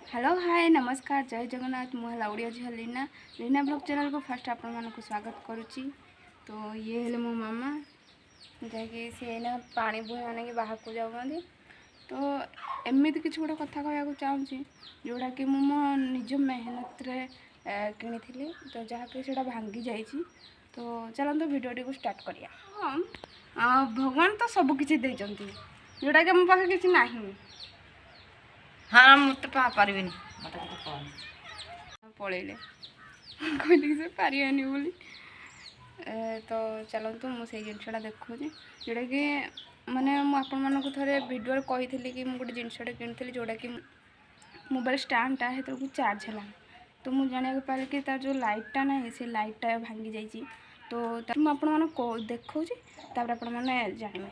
Hello hi नमस्कार जय जगन्नाथ मुहला ओडिया झील लीना लीना ब्लॉग चैनल को फास्ट आपण मानक स्वागत करुच्ची। तो ये हेले मो मामा जैकि सी ना पानी बुहे आने बाहर को जाऊँगी। तो एमती किसी गोटे कथा कहूँ चाहूँगी जोड़ा कि मो निज मेहनत किनी तो जहाँकि से भांगी जाइए। तो चलते भिडियो को स्टार्ट करिया। हाँ भगवान तो सबकि देते जोटा कि मो पाखे किसी ना हाँ मत पारि पलैले कहली से पारानी बोली। तो चलतु मुझे जिनसा देखा जोटा कि माने मुझे थे भिडियो कही कि मुझे गोटे जिनसटे कि जोटा कि मोबाइल स्टाण्डटा से चार्ज है। तो मुझे जाना पारे कि तार जो लाइटा ना से लाइटा भांगी जाइए। तो मुझे देखा आपण मैंने जानवे।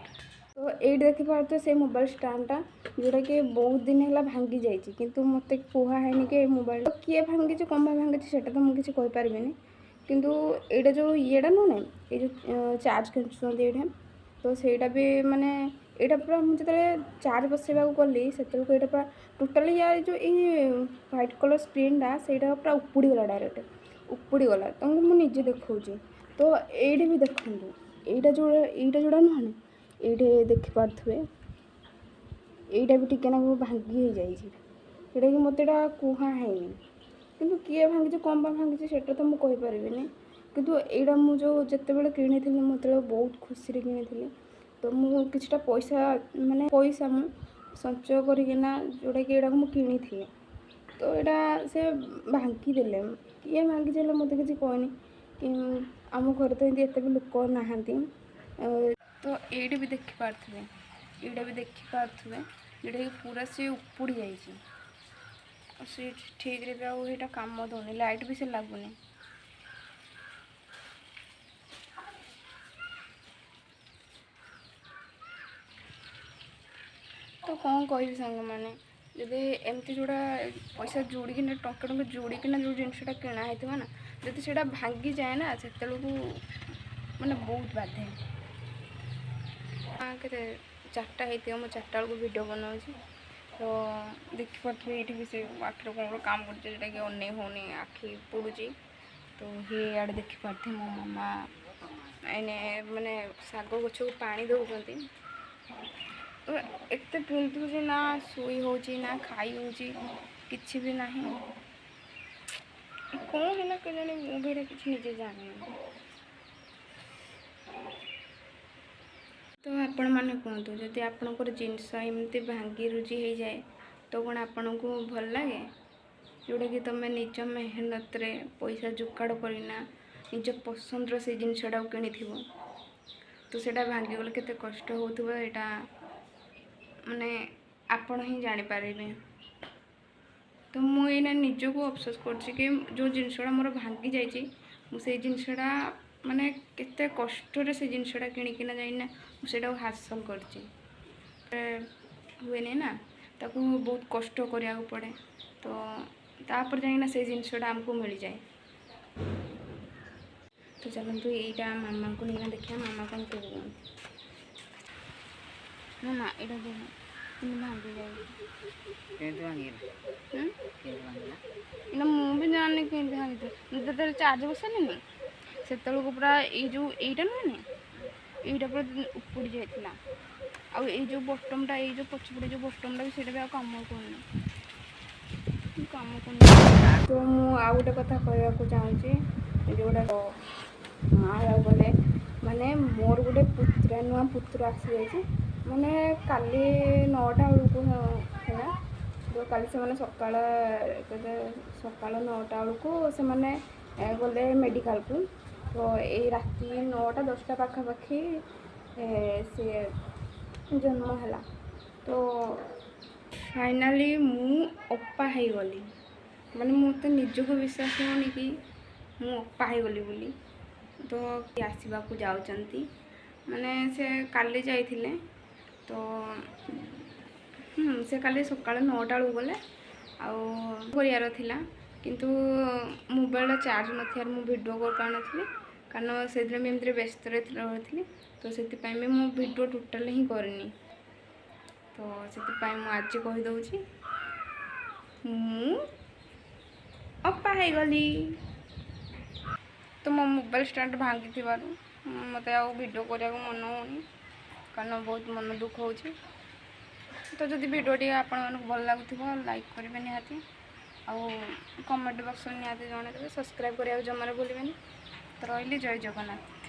तो ये देखिए से मोबाइल स्टाण्डटा जोटा कि बहुत दिन है भांगी जाइए किंतु मत कहनी कि मोबाइल तो किए भांगी कम भांगी से तो मुझे किसी कहीपर किंतु यहाँ जो येटा नुह ये जो चार्ज खेचुँच ये तो सहीटा भी माने यहाँ पूरा मुझे चार्ज बसैवा गली से पूरा टोटाली यार जो ये व्हाइट कलर स्क्रीनटा से पूरा उपुड़ी गला डायरेक्ट उपुड़ी गला तुमको मुझे देखा। तो ये भी देखो यहाँ जोड़ा नुह ये देखिपे यहीटा भी टिके ना भांगी जाइए जोटा कि मत कहुई किंतु किए भांगी कम भांगी से तो मुझे कहीपर किंतु यहाँ मुझे बड़े किनी मत बहुत खुशी किनी। तो मुझे किछटा पैसा माने पैसा मु संचय करना जोटा कि यहाँ मुझे किनी। तो यहाँ से भांगी देले किए भांगी देले मत किसी कहनी कि आम घर तो एत भी लोक ना। तो ये भी देखिपे यहाँ भी देखिपे जोटा कि पूरा सी उपुड़ी जाइए ठीक रे भी आटा कम दौनी लाइट भी से लगुनि। तो कौन कह सांग मैंने जदि एमती जोड़ा पैसा जोड़िकी टंके टंके जोड़िकी जो जिनसा किणा होता ना जब से भांगी जाए ना से माने बहुत बाधे। हाँ के 4टा होती मुझे 4टा बेलू वीडियो बनाऊँ। तो देखिपे ये भी से आखिर कौन काम करटा कि अने होनी आखि पड़ुची। तो ये आड़े देखिपे मो मामा एने माने शाग गछ को पानी दौरान एत पिंधुची ना शुई हो ना खाई हो कि भी ना कौन है के जाने मुझे किसी निजे जानी। तो आपण मैंने कहतु जदि आपणकर जिनस एमती भांगी रुजी हो जाए तो कौन आपन को भल लगे जोटा कि तुम निज मेहनत रे पैसा जुगाड़ करना निज पसंद से जिनसटा किनी तो सेटा भांगी गले केते कष्ट होथबो एटा माने आपण ही जानी पारिबे। तो मुझे निज को अफसोस कर जो जिनसटा मोर भांगी जाइए मुझे जिनसटा माने केते कष्ट से जिनसटा किणिकिना जाइना मुझे हासिल कर हुए ना ताकू बहुत कष्ट करा पड़े। तो तापर जाइना से जिनसटा आमको मिल जाए। तो चलतु यहाँ मामा को नहीं देखिए मामा कौन कह ना ना यहाँ भांगी जाए मुझे जानी कि भांगी चार्ज बसैनी से पूरा ये जो यहीटा नुहे यहीटा पूरा उपुड़ी जाइए आई जो बटमटा ये जो पछपटे जो बटमटा भी सीटा भी कम कर। तो मुझे कथा कहवाक चाहूँगी जोड़ा गले माने मोर गोटे पुत्रा नुआ पुत्र आसी जाइए माने काली 9टा बेलू है। तो काली से मैंने सकाल 9टा बेलू से मैंने गले मेडिकल को। तो ये राति 9टा 10टा पाखापाखि से जन्म है। तो फाइनाली मु अप्पा हो गली माने मत निजक विश्वास होनी कि मु अप्पा हो गली बोली। तो आसवा को जाऊँगी माने से काली जाइए। तो से काली सकाल 9टा बेलू गले आर किंतु मोबाइल चार्ज नथियार मु वीडियो कर पानी कारण से एमती व्यस्त रही। तो से मु वीडियो टोटाल ही करनी। तो से आज कहीदे ମୁଁ ଅପା ହେଇଗଲି। ତ ମୋ ମୋବାଇଲ୍ ଷ୍ଟାଣ୍ଡ ଭାଙ୍ଗିଥିବାରୁ ମୋତେ ଆଉ ଭିଡ଼ିଓ କରିବାକୁ ମନ ହେଉନି, କାରଣ ବହୁତ ମନ ଦୁଃଖ ହେଉଛି। ତ ଯଦି ଭିଡ଼ିଓଟି ଆପଣମାନଙ୍କୁ ଭଲ ଲାଗୁଥିବ ଲାଇକ୍ କରିବେ ନିହାତି, ଆଉ କମେଣ୍ଟ ବକ୍ସରେ ନିହାତି ଜଣେଇଦେବେ, ସବସ୍କ୍ରାଇବ୍ କରିବାକୁ ଜମାରୁ ଭୁଲିବେନି। ତ ରହିଲି, ଜୟ ଜଗନ୍ନାଥ।